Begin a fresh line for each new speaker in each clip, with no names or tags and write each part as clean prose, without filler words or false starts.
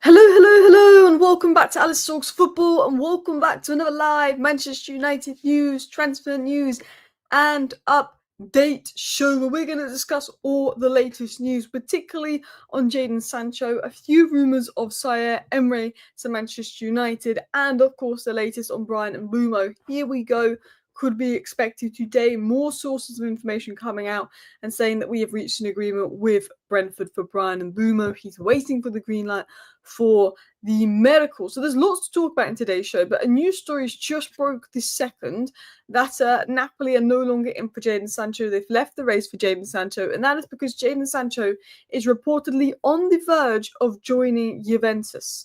Hello, hello, hello, and welcome back to Alice Talks Football, and welcome back to another live Manchester United news, transfer news, and update show where we're going to discuss all the latest news, particularly on Jadon Sancho, a few rumours of Zaire, Emery to Manchester United, and of course the latest on Bryan Mbeumo. Here we go. Could be expected today. More sources of information coming out and saying that we have reached an agreement with Brentford for Bryan Mbeumo. He's waiting for the green light for the medical. So there's lots to talk about in today's show, but a news story has just broke this second that Napoli are no longer in for Jadon Sancho. They've left the race for Jadon Sancho, and that is because Jadon Sancho is reportedly on the verge of joining Juventus.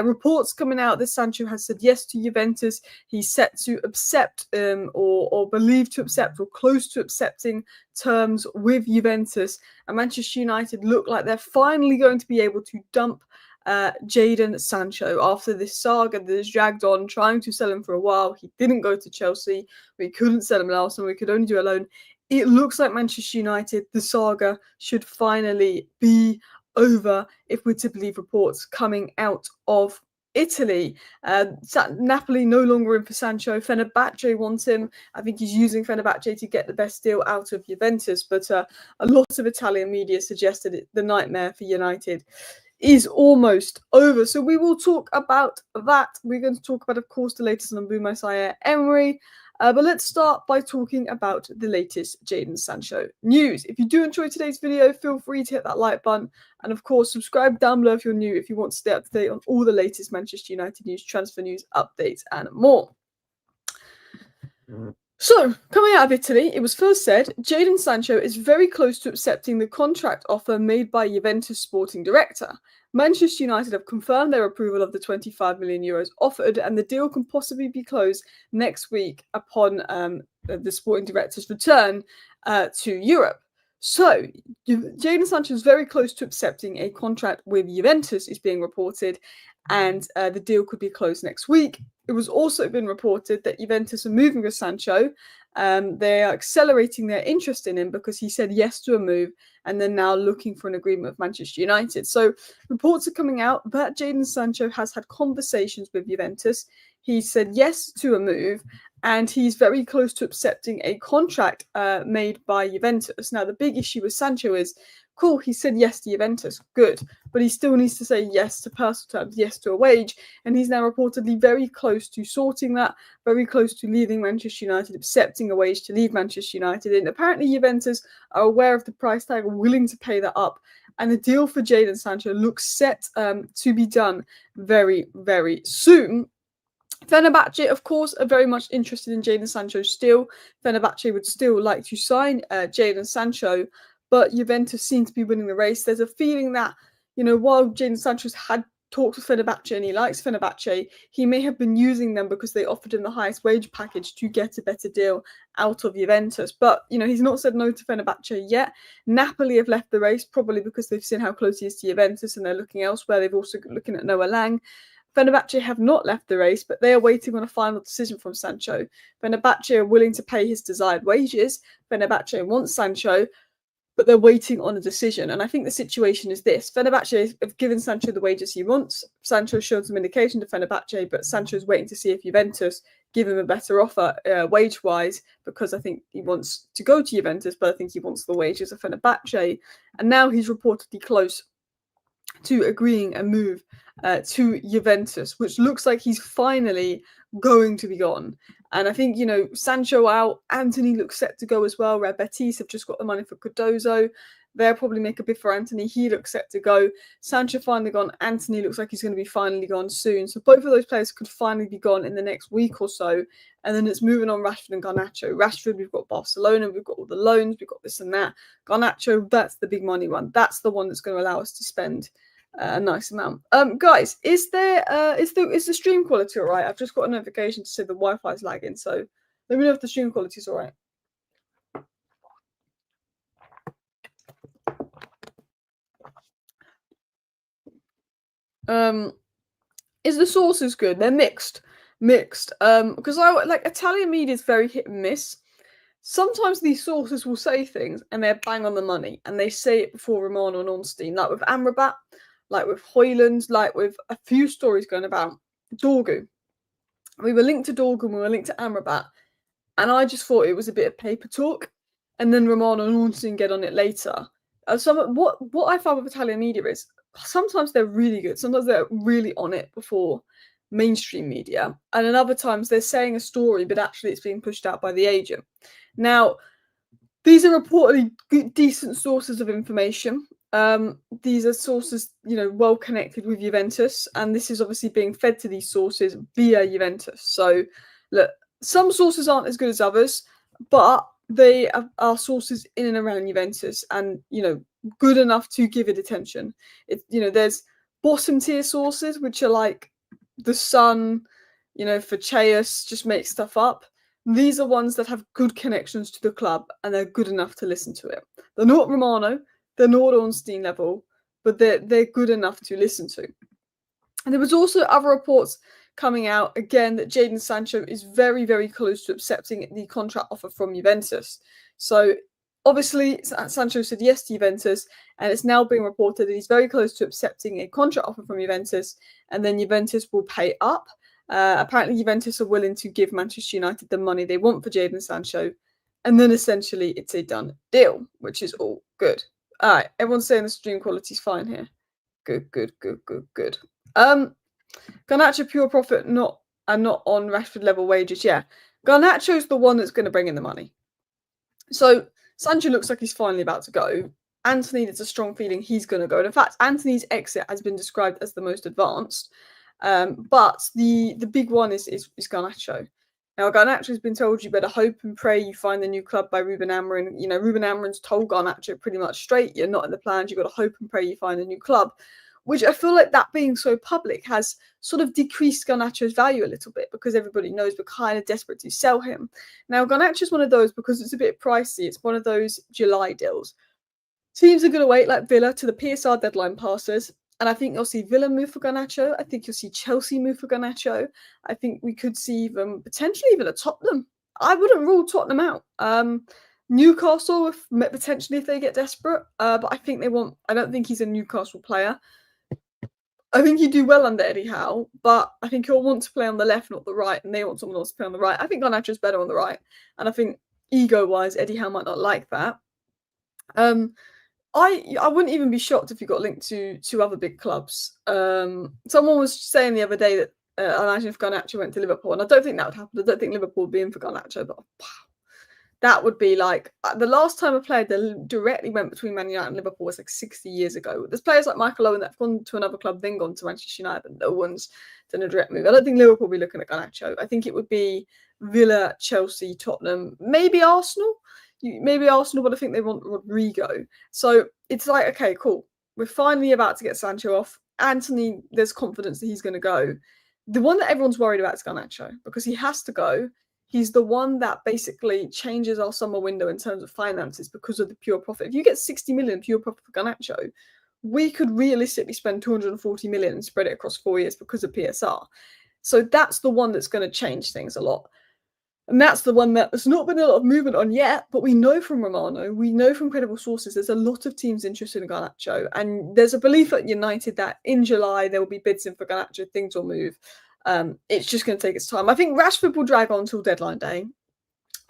Reports coming out that Sancho has said yes to Juventus. He's set to accept or believed to accept or close to accepting terms with Juventus. And Manchester United look like they're finally going to be able to dump Jadon Sancho after this saga that has dragged on, trying to sell him for a while. He didn't go to Chelsea. We couldn't sell him last time. We could only do a loan. It looks like Manchester United, the saga should finally be over if we're to believe reports coming out of Italy. Napoli no longer in for Sancho. Fenerbahce wants him. I think he's using Fenerbahce to get the best deal out of Juventus, but a lot of Italian media suggested the nightmare for United is almost over. So we will talk about that. We're going to talk about, of course, the latest on Mbeumo, Zaire, Emery. But let's start by talking about the latest Jadon Sancho news. If you do enjoy today's video, feel free to hit that like button. And of course, subscribe down below if you're new, if you want to stay up to date on all the latest Manchester United news, transfer news, updates, and more. So, coming out of Italy, it was first said Jadon Sancho is very close to accepting the contract offer made by Juventus sporting director. Manchester United have confirmed their approval of the 25 million euros offered, and the deal can possibly be closed next week upon the sporting director's return to Europe. So, Jadon Sancho is very close to accepting a contract with Juventus, is being reported, and the deal could be closed next week. It was also been reported that Juventus are moving with Sancho. They are accelerating their interest in him because he said yes to a move, and they're now looking for an agreement with Manchester United. So reports are coming out that Jadon Sancho has had conversations with Juventus. He said yes to a move, and he's very close to accepting a contract made by Juventus. Now, the big issue with Sancho is, cool, he said yes to Juventus, good, but he still needs to say yes to personal terms, yes to a wage, and he's now reportedly very close to sorting that, very close to leaving Manchester United, accepting a wage to leave Manchester United, and apparently Juventus are aware of the price tag, willing to pay that up, and the deal for Jadon Sancho looks set to be done very, very soon. Fenerbahce, of course, are very much interested in Jadon Sancho still. Fenerbahce would still like to sign Jadon Sancho, but Juventus seem to be winning the race. There's a feeling that, while Jadon Sancho's had talked with Fenerbahce and he likes Fenerbahce, he may have been using them because they offered him the highest wage package to get a better deal out of Juventus. But, he's not said no to Fenerbahce yet. Napoli have left the race, probably because they've seen how close he is to Juventus and they're looking elsewhere. They've also looking at Noah Lang. Fenerbahce have not left the race, but they are waiting on a final decision from Sancho. Fenerbahce are willing to pay his desired wages. Fenerbahce wants Sancho, but they're waiting on a decision. And I think the situation is this. Fenerbahce have given Sancho the wages he wants. Sancho showed some indication to Fenerbahce, but Sancho is waiting to see if Juventus give him a better offer wage-wise, because I think he wants to go to Juventus, but I think he wants the wages of Fenerbahce. And now he's reportedly close to agreeing a move to Juventus, which looks like he's finally going to be gone. And I think, Sancho out, Antony looks set to go as well. Real Betis have just got the money for Cardozo. They'll probably make a bid for Antony. He looks set to go. Sancho finally gone. Antony looks like he's going to be finally gone soon. So both of those players could finally be gone in the next week or so. And then it's moving on Rashford and Garnacho. Rashford, we've got Barcelona. We've got all the loans. We've got this and that. Garnacho, that's the big money one. That's the one that's going to allow us to spend a nice amount. Guys, is the stream quality all right? I've just got a notification to say the Wi-Fi is lagging. So let me know if the stream quality is all right. Is the sources good? They're mixed. Because Italian media is very hit and miss. Sometimes these sources will say things and they're bang on the money, and they say it before Romano and Ornstein. Like with Amrabat, like with Hoyland, like with a few stories going about. Dorgu. We were linked to Dorgu and we were linked to Amrabat. And I just thought it was a bit of paper talk. And then Romano and Ornstein get on it later. What I found with Italian media is sometimes they're really good, sometimes they're really on it before mainstream media, and then other times they're saying a story, but actually it's being pushed out by the agent. Now, these are reportedly good, decent sources of information. These are sources, well connected with Juventus, and this is obviously being fed to these sources via Juventus. So, look, some sources aren't as good as others, but they are sources in and around Juventus, and good enough to give it attention. There's bottom tier sources which are like the Sun, for Chaius, just make stuff up. These are ones that have good connections to the club and they're good enough to listen to it. They're not Romano, they're not Ornstein level, but they're good enough to listen to. And there was also other reports coming out again that Jadon Sancho is very, very close to accepting the contract offer from Juventus. So obviously Sancho said yes to Juventus, and it's now being reported that he's very close to accepting a contract offer from Juventus, and then Juventus will pay up. Apparently Juventus are willing to give Manchester United the money they want for Jadon Sancho, and then essentially it's a done deal, which is all good. All right, everyone's saying the stream quality's fine here. Good. Garnacho pure profit not on Rashford level wages. Yeah, Garnacho's the one that's going to bring in the money. So Sancho looks like he's finally about to go. Anthony, there's a strong feeling he's going to go. And in fact, Anthony's exit has been described as the most advanced. But the big one is Garnacho. Now, Garnacho's been told you better hope and pray you find the new club by Ruben Amorim. Ruben Amorim's told Garnacho pretty much straight, you're not in the plans, you've got to hope and pray you find a new club. Which I feel like that being so public has sort of decreased Garnacho's value a little bit, because everybody knows we're kind of desperate to sell him. Now, Garnacho's one of those, because it's a bit pricey, it's one of those July deals. Teams are going to wait, like Villa, to the PSR deadline passes. And I think you'll see Villa move for Garnacho. I think you'll see Chelsea move for Garnacho. I think we could see even potentially even a Tottenham. I wouldn't rule Tottenham out. Newcastle, potentially if they get desperate. But I think they won't. I don't think he's a Newcastle player. I think he'd do well under Eddie Howe, but I think he'll want to play on the left, not the right, and they want someone else to play on the right. I think Garnacho's better on the right, and I think ego-wise, Eddie Howe might not like that. I wouldn't even be shocked if you got linked to other big clubs. Someone was saying the other day that imagine if Garnacho went to Liverpool, and I don't think that would happen. I don't think Liverpool would be in for Garnacho, but wow, that would be like the last time a player directly went between Man United and Liverpool was like 60 years ago. There's players like Michael Owen that have gone to another club, then gone to Manchester United, but no one's done a direct move. I don't think Liverpool will be looking at Garnacho. I think it would be Villa, Chelsea, Tottenham, maybe Arsenal. But I think they want Rodrigo. So it's like, okay, cool. We're finally about to get Sancho off. Anthony, there's confidence that he's going to go. The one that everyone's worried about is Garnacho, because he has to go. He's the one that basically changes our summer window in terms of finances because of the pure profit. If you get 60 million pure profit for Garnacho, we could realistically spend 240 million and spread it across 4 years because of PSR. So that's the one that's going to change things a lot. And that's the one that there's not been a lot of movement on yet, but we know from Romano, we know from credible sources, there's a lot of teams interested in Garnacho. And there's a belief at United that in July there will be bids in for Garnacho, things will move. It's just going to take its time. I think Rashford will drag on until deadline day.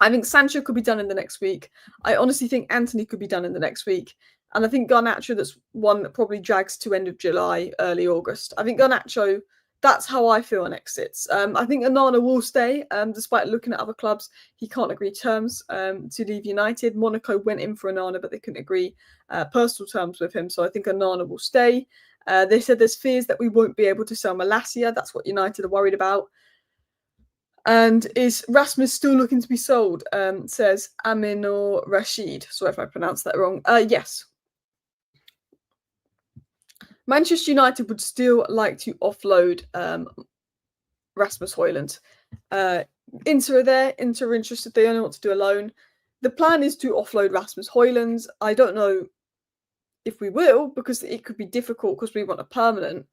I think Sancho could be done in the next week. I honestly think Anthony could be done in the next week. And I think Garnacho, that's one that probably drags to end of July, early August. I think Garnacho, that's how I feel on exits. I think Onana will stay, despite looking at other clubs. He can't agree terms to leave United. Monaco went in for Onana, but they couldn't agree personal terms with him. So I think Onana will stay. They said there's fears that we won't be able to sell Malacia. That's what United are worried about. And is Rasmus still looking to be sold? Says Aminor Rashid. Sorry if I pronounced that wrong. Yes. Manchester United would still like to offload Rasmus Højlund. Inter are there. Inter are interested. They only want to do a loan. The plan is to offload Rasmus Højlund. I don't know if we will, because it could be difficult because we want a permanent.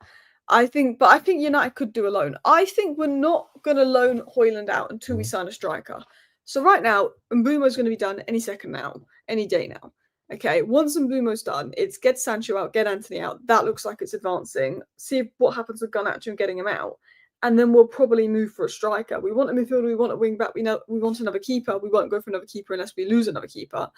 I think United could do a loan. I think we're not going to loan Højlund out until we sign a striker. So right now, Mbeumo is going to be done any second now, any day now. Okay, once Mbeumo's done, it's get Sancho out, get Anthony out. That looks like it's advancing. See what happens with Garnacho and getting him out. And then we'll probably move for a striker. We want a midfielder, we want a wing back, we know we want another keeper. We won't go for another keeper unless we lose another keeper.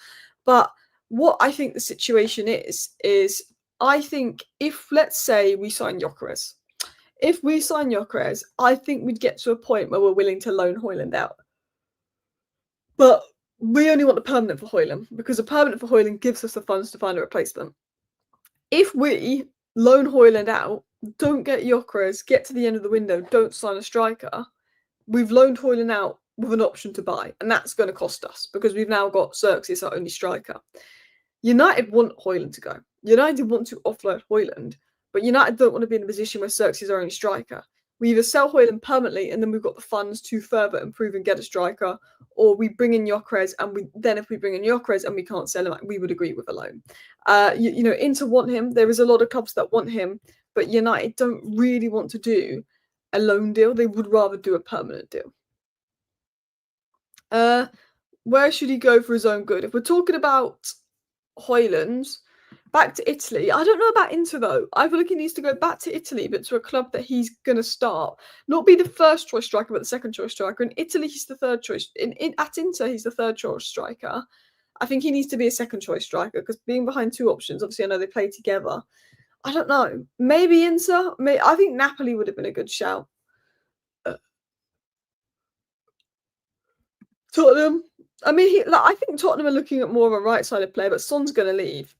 But what I think the situation is I think if, let's say, we sign Gyökeres, if we sign Gyökeres, I think we'd get to a point where we're willing to loan Højlund out. But we only want a permanent for Højlund because a permanent for Højlund gives us the funds to find a replacement. If we loan Højlund out, don't get Gyökeres, get to the end of the window, don't sign a striker, we've loaned Højlund out with an option to buy, and that's going to cost us because we've now got Xerxes, our only striker. United want Højlund to go. United want to offload Højlund, but United don't want to be in a position where Xerxes is our only striker. We either sell Højlund permanently and then we've got the funds to further improve and get a striker, or we bring in Gyökeres and if we bring in Gyökeres and we can't sell him, we would agree with a loan. Inter want him. There is a lot of clubs that want him, but United don't really want to do a loan deal. They would rather do a permanent deal. Where should he go for his own good? If we're talking about Højlund, back to Italy. I don't know about Inter though. I feel like he needs to go back to Italy, but to a club that he's gonna start. Not be the first choice striker, but the second choice striker. In Italy, he's the third choice. At Inter, he's the third choice striker. I think he needs to be a second choice striker because being behind two options, obviously I know they play together. I don't know. Maybe Inter. I think Napoli would have been a good shout. Tottenham. I mean, I think Tottenham are looking at more of a right-sided player, but Son's going to leave.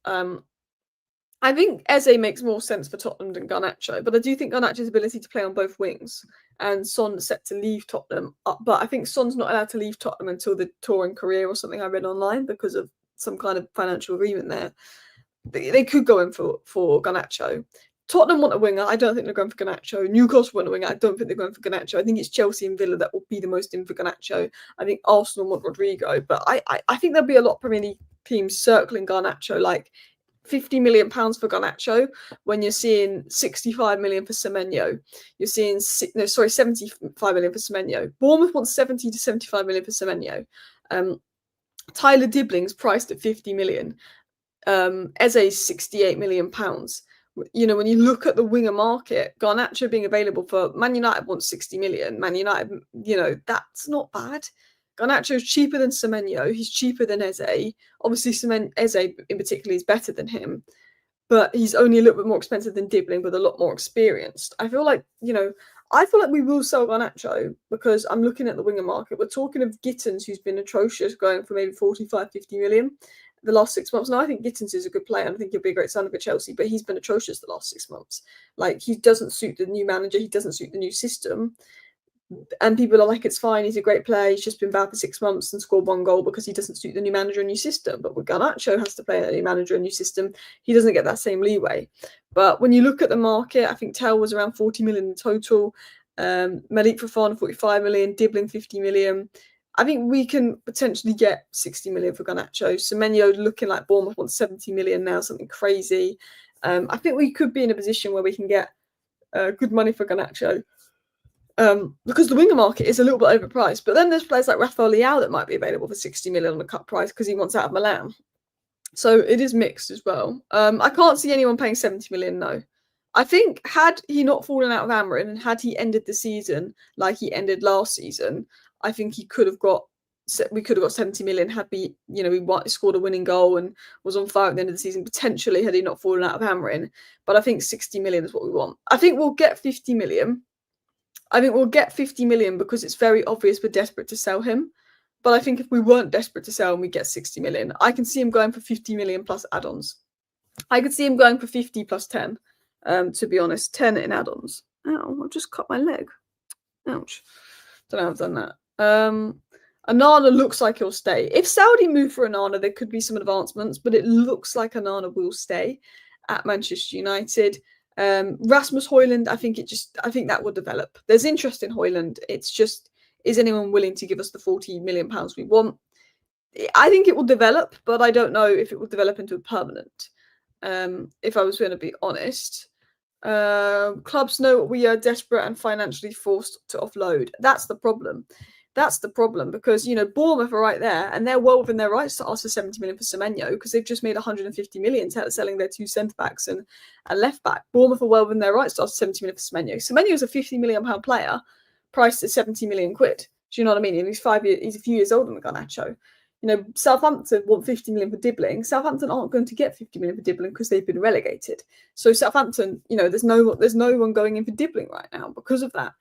I think Eze makes more sense for Tottenham than Garnacho, but I do think Garnacho's ability to play on both wings and Son's set to leave Tottenham. But I think Son's not allowed to leave Tottenham until the touring career or something I read online because of some kind of financial agreement there. They could go in for Garnacho. Tottenham want a winger. I don't think they're going for Garnacho. Newcastle want a winger. I don't think they're going for Garnacho. I think it's Chelsea and Villa that will be the most in for Garnacho. I think Arsenal want Rodrigo, but I think there'll be a lot of Premier League teams circling Garnacho, like £50 million for Garnacho when you're seeing 65 million for Semenyo. You're seeing 75 million for Semenyo. Bournemouth wants 70 to 75 million for Semenyo. Tyler Dibling's priced at 50 million. Eze's 68 million pounds. You know, when you look at the winger market, Garnacho being available for Man United wants 60 million. Man United, that's not bad. Garnacho's cheaper than Semenyo. He's cheaper than Eze. Obviously, Eze in particular is better than him, but he's only a little bit more expensive than Dibbling, but a lot more experienced. I feel like we will sell Garnacho because I'm looking at the winger market. We're talking of Gittins, who's been atrocious, going for maybe 45, 50 million the last 6 months. Now, I think Gittins is a good player. I think he'll be a great signing for Chelsea, but he's been atrocious the last 6 months. Like, he doesn't suit the new manager. He doesn't suit the new system. And people are like, it's fine, he's a great player, he's just been bad for 6 months and scored 1 goal because he doesn't suit the new manager and new system. But with Garnacho has to play a new manager and new system, he doesn't get that same leeway. But when you look at the market, I think Tell was around 40 million in total, Malik Fofana 45 million, Dibbling 50 million. I think we can potentially get 60 million for Garnacho. Semenyo looking like Bournemouth wants 70 million now, something crazy. I think we could be in a position where we can get good money for Garnacho. Because the winger market is a little bit overpriced. But then there's players like Rafael Leao that might be available for 60 million on a cut price because he wants out of Milan. So it is mixed as well. I can't see anyone paying 70 million, no. I think had he not fallen out of Amarin and had he ended the season like he ended last season, I think we could have got 70 million had we scored a winning goal and was on fire at the end of the season, potentially had he not fallen out of Amarin. But I think 60 million is what we want. I think we'll get 50 million. I think we'll get 50 million because it's very obvious we're desperate to sell him. But I think if we weren't desperate to sell and we get 60 million, I can see him going for 50 million plus add-ons. I could see him going for 50 plus 10, to be honest, 10 in add-ons. Ow, I've just cut my leg. Ouch. Don't know how I've done that. Onana looks like he'll stay. If Saudi move for Onana, there could be some advancements, but it looks like Onana will stay at Manchester United. Rasmus Højlund, I think that will develop. There's interest in Højlund. It's just, is anyone willing to give us the 40 million pounds we want? I think it will develop, but I don't know if it will develop into a permanent. If I was going to be honest, clubs know we are desperate and financially forced to offload. That's the problem. That's the problem because, Bournemouth are right there and they're well within their rights to ask for 70 million for Semenyo because they've just made 150 million selling their two centre backs and left back. Bournemouth are well within their rights to ask for 70 million for Semenyo. Semenyo is a 50 million pound player priced at 70 million quid. Do you know what I mean? And he's he's a few years older than Garnacho. Southampton want 50 million for Dibbling. Southampton aren't going to get 50 million for Dibbling because they've been relegated. So Southampton, there's no one going in for Dibbling right now because of that.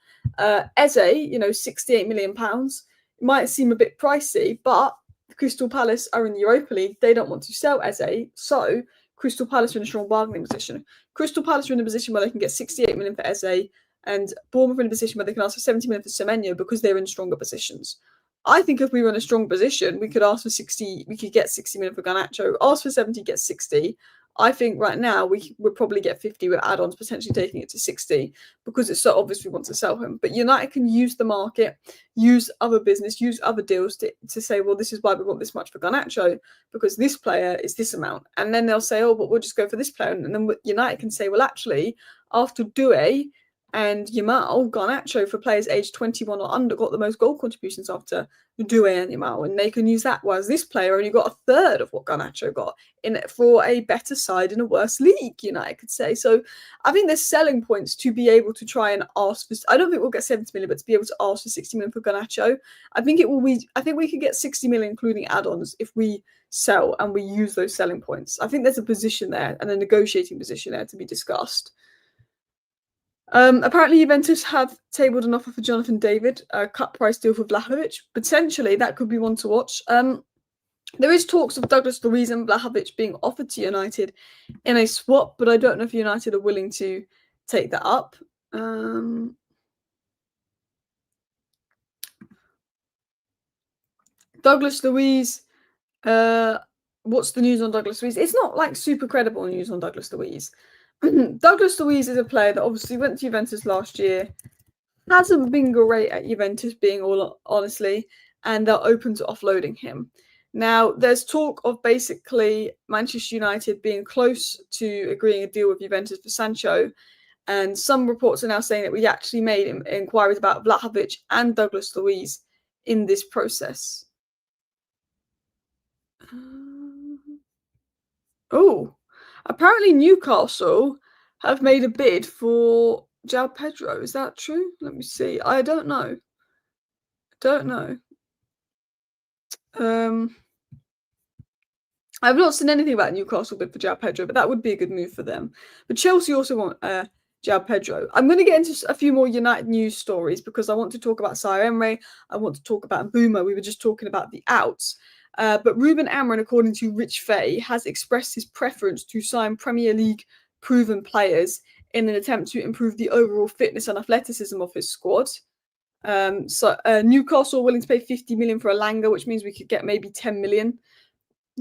Eze, 68 million pounds might seem a bit pricey, but Crystal Palace are in the Europa League. They don't want to sell Eze, so Crystal Palace are in a strong bargaining position. Crystal Palace are in a position where they can get 68 million for Eze, and Bournemouth are in a position where they can ask for 70 million for Semenyo because they're in stronger positions. I think if we were in a strong position, we could ask for 60. We could get 60 million for Garnacho. Ask for 70, get 60. I think right now we would probably get 50 with add-ons, potentially taking it to 60 because it's so obvious we want to sell him. But United can use the market, use other business, use other deals to say, well, this is why we want this much for Garnacho because this player is this amount. And then they'll say, oh, but we'll just go for this player. And then United can say, well, actually, after Doué and Yamal, Garnacho for players aged 21 or under got the most goal contributions after Doué and Yamal, and they can use that. Whereas this player only got a third of what Garnacho got in it for a better side in a worse league, United could say. So I think there's selling points to be able to try and ask for. I don't think we'll get 70 million, but to be able to ask for 60 million for Garnacho, I think it will be. I think we could get 60 million including add-ons if we sell and we use those selling points. I think there's a position there and a negotiating position there to be discussed. Apparently, Juventus have tabled an offer for Jonathan David, a cut price deal for Vlahovic. Potentially, that could be one to watch. There is talks of Douglas Luiz and Vlahovic being offered to United in a swap, but I don't know if United are willing to take that up. Douglas Luiz. What's the news on Douglas Luiz? It's not like super credible news on Douglas Luiz. Douglas Luiz is a player that obviously went to Juventus last year, hasn't been great at Juventus, being all honestly, and they're open to offloading him. Now, there's talk of basically Manchester United being close to agreeing a deal with Juventus for Sancho, and some reports are now saying that we actually made inquiries about Vlahovic and Douglas Luiz in this process. Apparently Newcastle have made a bid for João Pedro. Is that true? Let me see. I don't know. I've not seen anything about Newcastle bid for João Pedro, but that would be a good move for them. But Chelsea also want João Pedro. I'm going to get into a few more United news stories because I want to talk about Zaire Emery. I want to talk about Mbeumo. We were just talking about the outs. But Ruben Amorim, according to Rich Fay, has expressed his preference to sign Premier League proven players in an attempt to improve the overall fitness and athleticism of his squad. Newcastle are willing to pay 50 million for Elanga, which means we could get maybe 10 million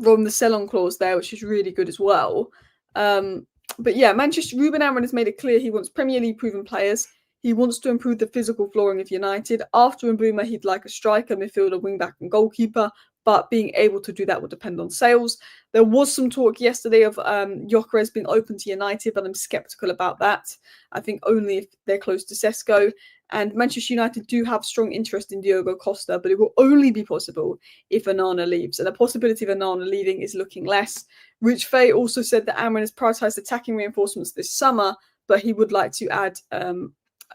from the sell-on clause there, which is really good as well. But yeah, Ruben Amorim has made it clear he wants Premier League proven players. He wants to improve the physical flooring of United. After Mbeumo, he'd like a striker, midfielder, wing-back and goalkeeper, but being able to do that will depend on sales. There was some talk yesterday of Gyökeres being open to United, but I'm sceptical about that. I think only if they're close to Sesko. And Manchester United do have strong interest in Diogo Costa, but it will only be possible if Onana leaves. And the possibility of Onana leaving is looking less. Rich Fay also said that Amorim has prioritised attacking reinforcements this summer, but he would like to add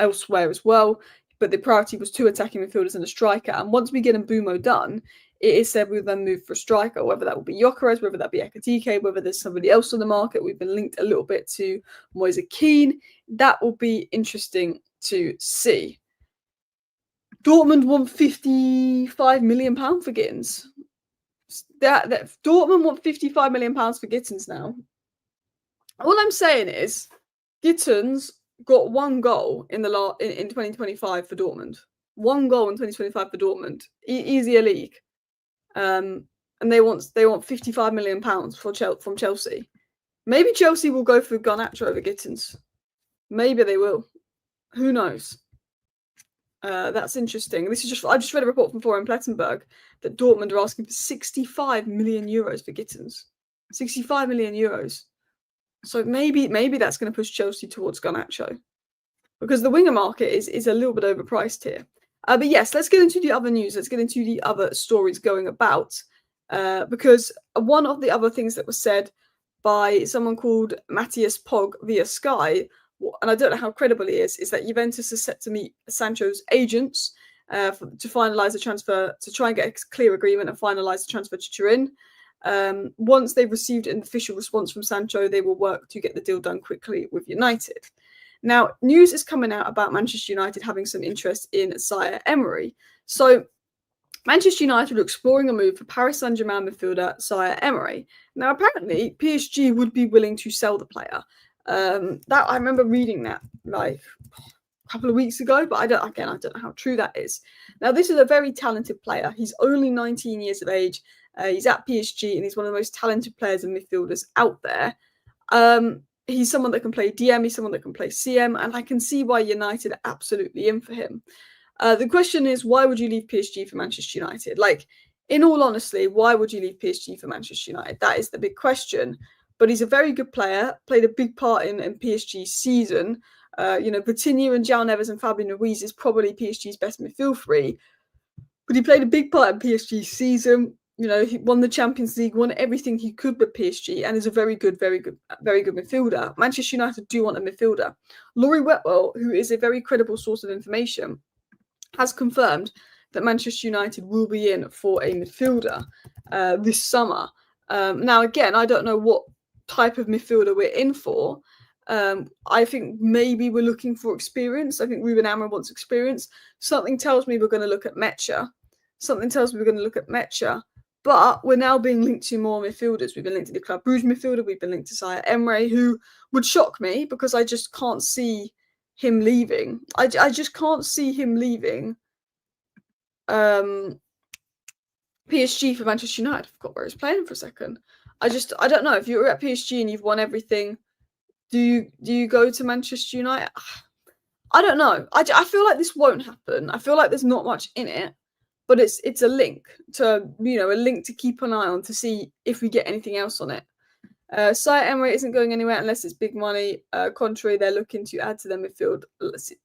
elsewhere as well. But the priority was 2 attacking midfielders and a striker. And once we get Mbeumo done, it is said we'll then move for a striker, whether that will be Gyökeres, whether that be Ekitike, whether there's somebody else on the market. We've been linked a little bit to Moise Kean. That will be interesting to see. Dortmund want £55 million for Gittins. Dortmund want £55 million for Gittins now. All I'm saying is Gittins got 1 goal in 2025 for Dortmund. 1 goal in 2025 for Dortmund. Easier league. And they want £55 million from Chelsea. Maybe Chelsea will go for Garnacho over Gittins. Maybe they will. Who knows? That's interesting. I just read a report from Florian Plettenberg that Dortmund are asking for 65 million euros for Gittins. 65 million euros. So maybe that's going to push Chelsea towards Garnacho. Because the winger market is a little bit overpriced here. But yes, let's get into the other news. Let's get into the other stories going about. Because one of the other things that was said by someone called Matthias Pog via Sky, and I don't know how credible he is that Juventus is set to meet Sancho's agents to finalise the transfer, to try and get a clear agreement and finalise the transfer to Turin. Once they've received an official response from Sancho, they will work to get the deal done quickly with United. Now, news is coming out about Manchester United having some interest in Zaire Emery. So, Manchester United are exploring a move for Paris Saint-Germain midfielder Zaire Emery. Now, apparently, PSG would be willing to sell the player. That I remember reading that like a couple of weeks ago, but I don't know how true that is. Now, this is a very talented player. He's only 19 years of age. He's at PSG, and he's one of the most talented players and midfielders out there. He's someone that can play DM, he's someone that can play CM, and I can see why United are absolutely in for him. The question is, why would you leave PSG for Manchester United? Like, in all honesty, why would you leave PSG for Manchester United? That is the big question. But he's a very good player, played a big part in PSG's season. Coutinho and João Neves and Fabian Ruiz is probably PSG's best midfield three. But he played a big part in PSG's season. He won the Champions League, won everything he could with PSG, and is a very good midfielder. Manchester United do want a midfielder. Laurie Wetwell, who is a very credible source of information, has confirmed that Manchester United will be in for a midfielder this summer. Now, again, I don't know what type of midfielder we're in for. I think maybe we're looking for experience. I think Ruben Amorim wants experience. Something tells me we're going to look at Mecha. But we're now being linked to more midfielders. We've been linked to the Club Brugge midfielder. We've been linked to Zaire Emery, who would shock me because I just can't see him leaving. I just can't see him leaving PSG for Manchester United. I forgot where he's playing for a second. I don't know. If you're at PSG and you've won everything, do you go to Manchester United? I don't know. I feel like this won't happen. I feel like there's not much in it. But it's a link to, a link to keep an eye on to see if we get anything else on it. Zaire Emery isn't going anywhere unless it's big money. Contrary, they're looking to add to their midfield.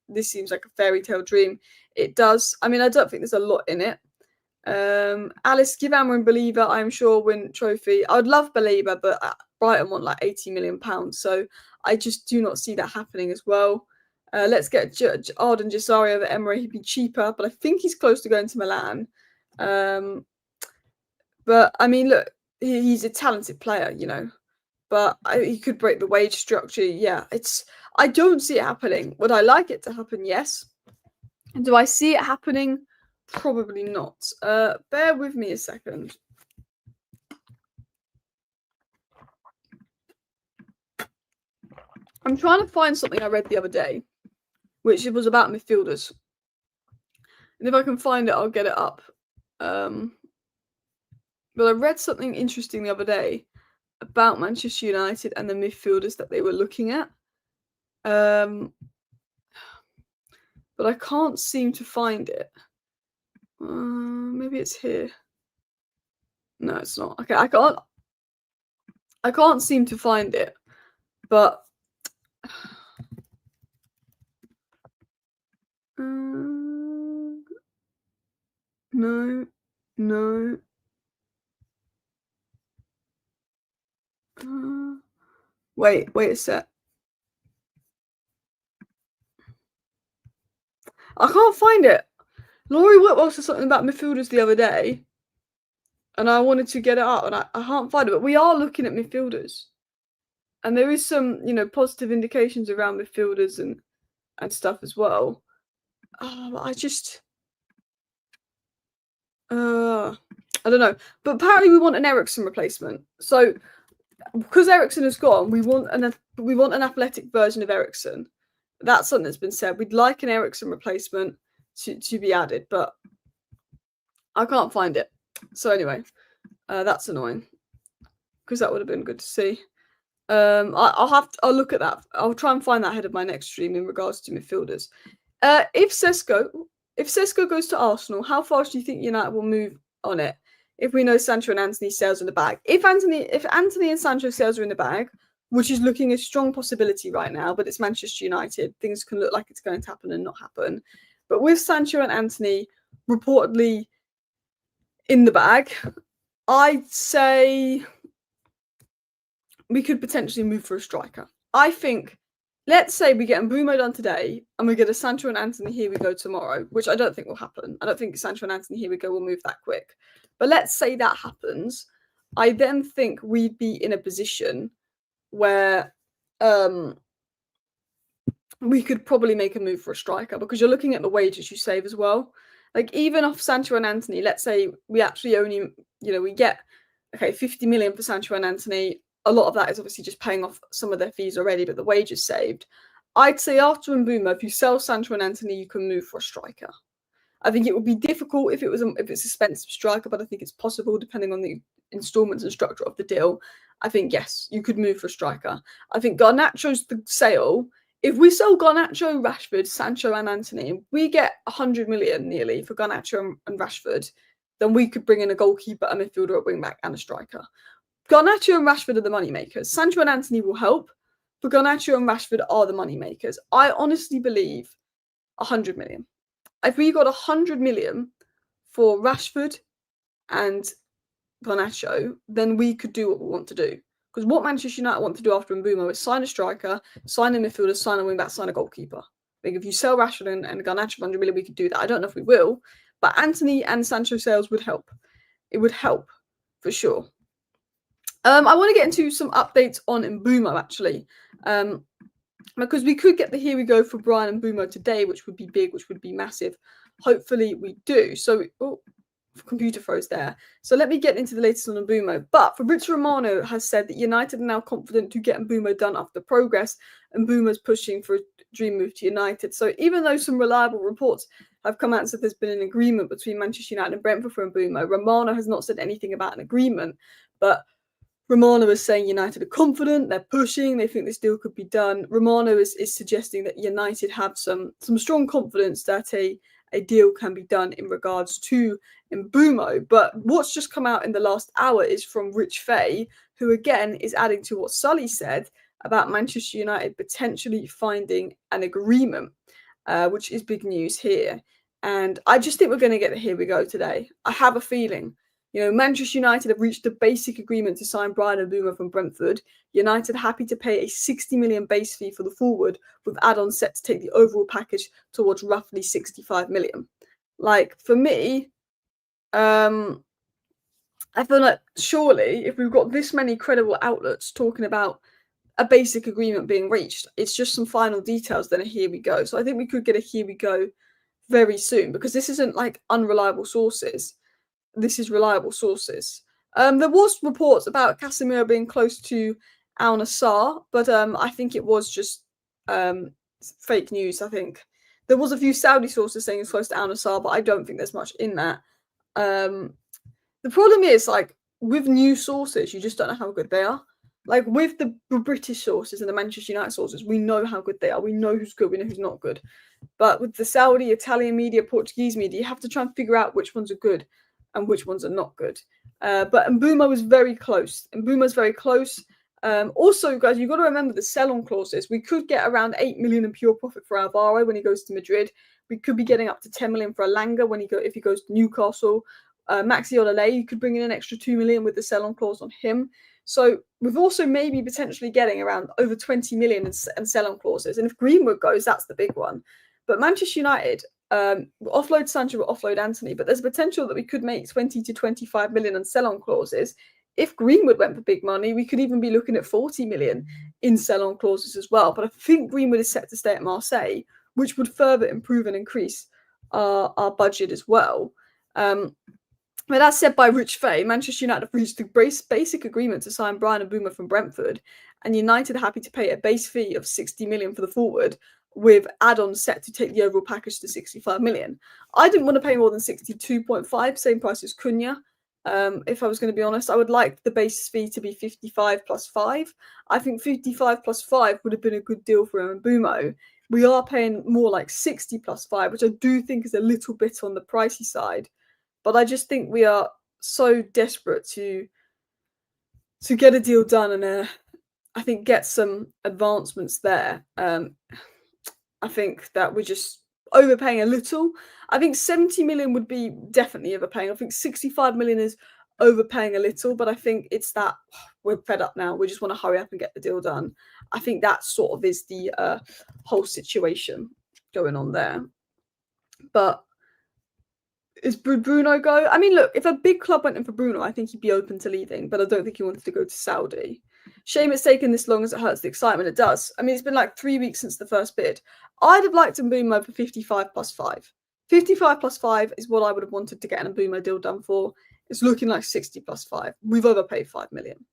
This seems like a fairy tale dream. It does. I mean, I don't think there's a lot in it. Alice, give Amorim Believer, I'm sure, win trophy. I would love Believer, but Brighton want like £80 million. So I just do not see that happening as well. Let's get Arden Jassari over Emery. He'd be cheaper, but I think he's close to going to Milan. But I mean, look, he's a talented player, but he could break the wage structure. Yeah, I don't see it happening. Would I like it to happen? Yes. Do I see it happening? Probably not. Bear with me a second. I'm trying to find something I read the other day, which was about midfielders. And if I can find it, I'll get it up. But I read something interesting the other day about Manchester United and the midfielders that they were looking at. But I can't seem to find it. Maybe it's here. No, it's not. Okay, I can't seem to find it. But no. Wait a sec. I can't find it. Laurie Whitwell said something about midfielders the other day, and I wanted to get it up, and I can't find it. But we are looking at midfielders, and there is some, positive indications around midfielders and stuff as well. I just, I don't know. But apparently, we want an Eriksen replacement. So, because Eriksen has gone, we want an athletic version of Eriksen. That's something that's been said. We'd like an Eriksen replacement to be added, but I can't find it. So anyway, that's annoying because that would have been good to see. I'll look at that. I'll try and find that ahead of my next stream in regards to midfielders. If Sesko goes to Arsenal, how fast do you think United will move on it? If we know Sancho and Anthony's sales are in the bag, if Anthony and Sancho sales are in the bag, which is looking a strong possibility right now, but it's Manchester United, things can look like it's going to happen and not happen. But with Sancho and Antony reportedly in the bag, I'd say we could potentially move for a striker. I think, let's say we get Mbeumo done today and we get a Sancho and Antony here we go tomorrow, which I don't think will happen. I don't think Sancho and Antony here we go will move that quick. But let's say that happens. I then think we'd be in a position where we could probably make a move for a striker, because you're looking at the wages you save as well. Like, even off Sancho and Antony, let's say we actually only, we get, 50 million for Sancho and Antony. A lot of that is obviously just paying off some of their fees already, but the wages saved. I'd say after Mbeumo, if you sell Sancho and Antony, you can move for a striker. I think it would be difficult if it's a expensive striker, but I think it's possible depending on the installments and structure of the deal. I think, yes, you could move for a striker. I think Garnacho's the sale. If we sell Garnacho, Rashford, Sancho, and Antony, we get 100 million nearly for Garnacho and Rashford, then we could bring in a goalkeeper, a midfielder, a wing back, and a striker. Garnacho and Rashford are the money makers. Sancho and Antony will help, but Garnacho and Rashford are the money makers. I honestly believe 100 million. If we got 100 million for Rashford and Garnacho, then we could do what we want to do. Because what Manchester United want to do after Mbeumo is sign a striker, sign a midfielder, sign a wing-back, sign a goalkeeper. Like, if you sell Rashford and Garnacho for 100 million, we could do that. I don't know if we will, but Antony and Sancho sales would help. It would help, for sure. I want to get into some updates on Mbeumo, actually. Because we could get the here we go for Bryan Mbeumo today, which would be big, which would be massive. Hopefully we do. So, computer froze there. So let me get into the latest on Mbeumo. But Fabrizio Romano has said that United are now confident to get Mbeumo done after progress. Mbeumo's pushing for a dream move to United. So even though some reliable reports have come out and said there's been an agreement between Manchester United and Brentford for Mbeumo, Romano has not said anything about an agreement. But Romano is saying United are confident, they're pushing, they think this deal could be done. Romano is suggesting that United have some strong confidence that a deal can be done in regards to Mbeumo. But what's just come out in the last hour is from Rich Fay, who again is adding to what Sully said about Manchester United potentially finding an agreement, which is big news here. And I just think we're going to get the here we go today. I have a feeling. Manchester United have reached a basic agreement to sign Bryan Mbeumo from Brentford. United happy to pay a 60 million base fee for the forward, with add-ons set to take the overall package towards roughly 65 million. Like, for me, I feel like surely if we've got this many credible outlets talking about a basic agreement being reached, it's just some final details, then a here we go. So I think we could get a here we go very soon, because this isn't like unreliable sources. This is reliable sources. There was reports about Casemiro being close to Al Nassr, but I think it was just fake news. I think there was a few Saudi sources saying it's close to Al Nassr, but I don't think there's much in that. The problem is, like, with new sources, you just don't know how good they are. Like, with the British sources and the Manchester United sources, we know how good they are. We know who's good, we know who's not good. But with the Saudi, Italian media, Portuguese media, you have to try and figure out which ones are good and which ones are not good. But Mbeumo is very close. Mbeumo's very close. Also, guys, you've got to remember the sell-on clauses. We could get around 8 million in pure profit for Alvaro when he goes to Madrid. We could be getting up to 10 million for Alanga if he goes to Newcastle. Maxi Olale, you could bring in an extra 2 million with the sell-on clause on him. So we've also maybe potentially getting around over 20 million in sell-on clauses. And if Greenwood goes, that's the big one. But Manchester United will offload Sancho, will offload Antony, but there's potential that we could make 20 to 25 million in sell-on clauses. If Greenwood went for big money, we could even be looking at 40 million in sell-on clauses as well. But I think Greenwood is set to stay at Marseille, which would further improve and increase our budget as well. But as said by Rich Fay, Manchester United have reached a basic agreement to sign Bryan Mbeumo from Brentford, and United are happy to pay a base fee of 60 million for the forward, with add-ons set to take the overall package to 65 million. I didn't want to pay more than 62.5, same price as Cunha. If I was going to be honest, I would like the base fee to be 55 plus 5. I think 55 plus 5 would have been a good deal for Mbeumo. We are paying more like 60 plus 5, which I do think is a little bit on the pricey side. But I just think we are so desperate to get a deal done and I think get some advancements there. I think that overpaying a little. I think 70 million would be definitely overpaying. I think 65 million is overpaying a little, but I think it's that we're fed up now. We just want to hurry up and get the deal done. I think that sort of is the whole situation going on there. But is Bruno go? I mean, look, if a big club went in for Bruno, I think he'd be open to leaving, but I don't think he wanted to go to Saudi. Shame it's taken this long as it hurts the excitement. It does. I mean, it's been like 3 weeks since the first bid. I'd have liked Mbeumo for 55 plus 5. 55 plus 5 is what I would have wanted to get an Mbeumo deal done for. It's looking like 60 plus 5. We've overpaid 5 million.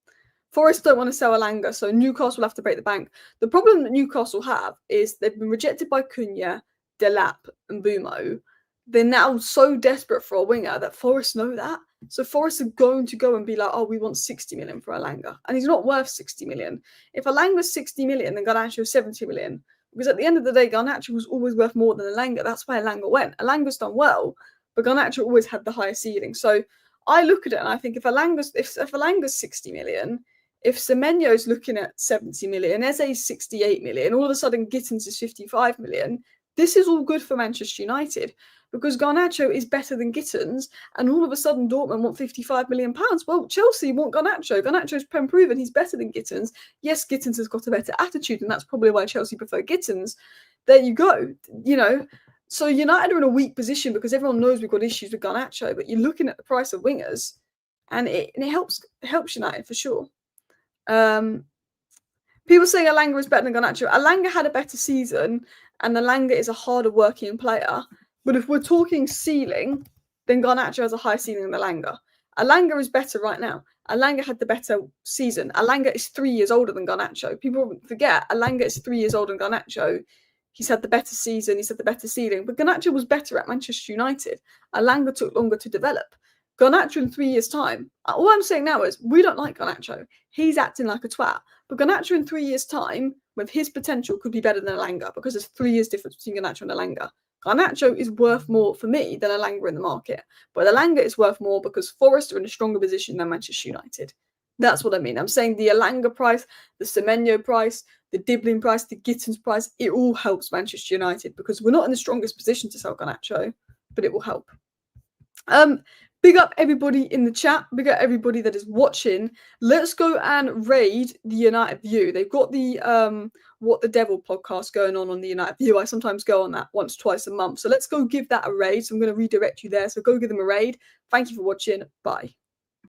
Forest don't want to sell Alanga, so Newcastle will have to break the bank. The problem that Newcastle have is they've been rejected by Cunha, Delap, and Mbeumo. They're now so desperate for a winger that Forest know that. So Forest are going to go and be like, oh, we want 60 million for Alanga. And he's not worth 60 million. If Alanga's 60 million, then Garnacho is 70 million. Because at the end of the day, Garnacho was always worth more than Alanga. That's why Alanga went. Alanga's done well, but Garnacho always had the higher ceiling. So I look at it and I think if Alanga's 60 million, if Semenyo's looking at 70 million, Eze's 68 million, all of a sudden Gittins is 55 million, this is all good for Manchester United because Garnacho is better than Gittins, and all of a sudden Dortmund want £55 million. Well, Chelsea want Garnacho. Garnacho's proven he's better than Gittins. Yes, Gittins has got a better attitude, and that's probably why Chelsea prefer Gittins. There you go. So United are in a weak position because everyone knows we've got issues with Garnacho, but you're looking at the price of wingers, and it helps United for sure. People saying Alanga is better than Garnacho. Alanga had a better season, and Alanga is a harder working player. But if we're talking ceiling, then Garnacho has a higher ceiling than Alanga. Alanga is better right now. Alanga had the better season. Alanga is 3 years older than Garnacho. People forget Alanga is 3 years older than Garnacho. He's had the better season. He's had the better ceiling. But Garnacho was better at Manchester United. Alanga took longer to develop. Garnacho in 3 years' time. All I'm saying now is we don't like Garnacho. He's acting like a twat. But Garnacho in 3 years' time, with his potential, could be better than Alanga because there's 3 years difference between Garnacho and Alanga. Garnacho is worth more for me than Alanga in the market. But Alanga is worth more because Forest are in a stronger position than Manchester United. That's what I mean. I'm saying the Alanga price, the Semenyo price, the Diblin price, the Gittins price, it all helps Manchester United because we're not in the strongest position to sell Garnacho, but it will help. Big up everybody in the chat. Big up everybody that is watching. Let's go and raid the United View. They've got the What the Devil podcast going on the United View. I sometimes go on that once, twice a month. So let's go give that a raid. So I'm going to redirect you there. So go give them a raid. Thank you for watching. Bye.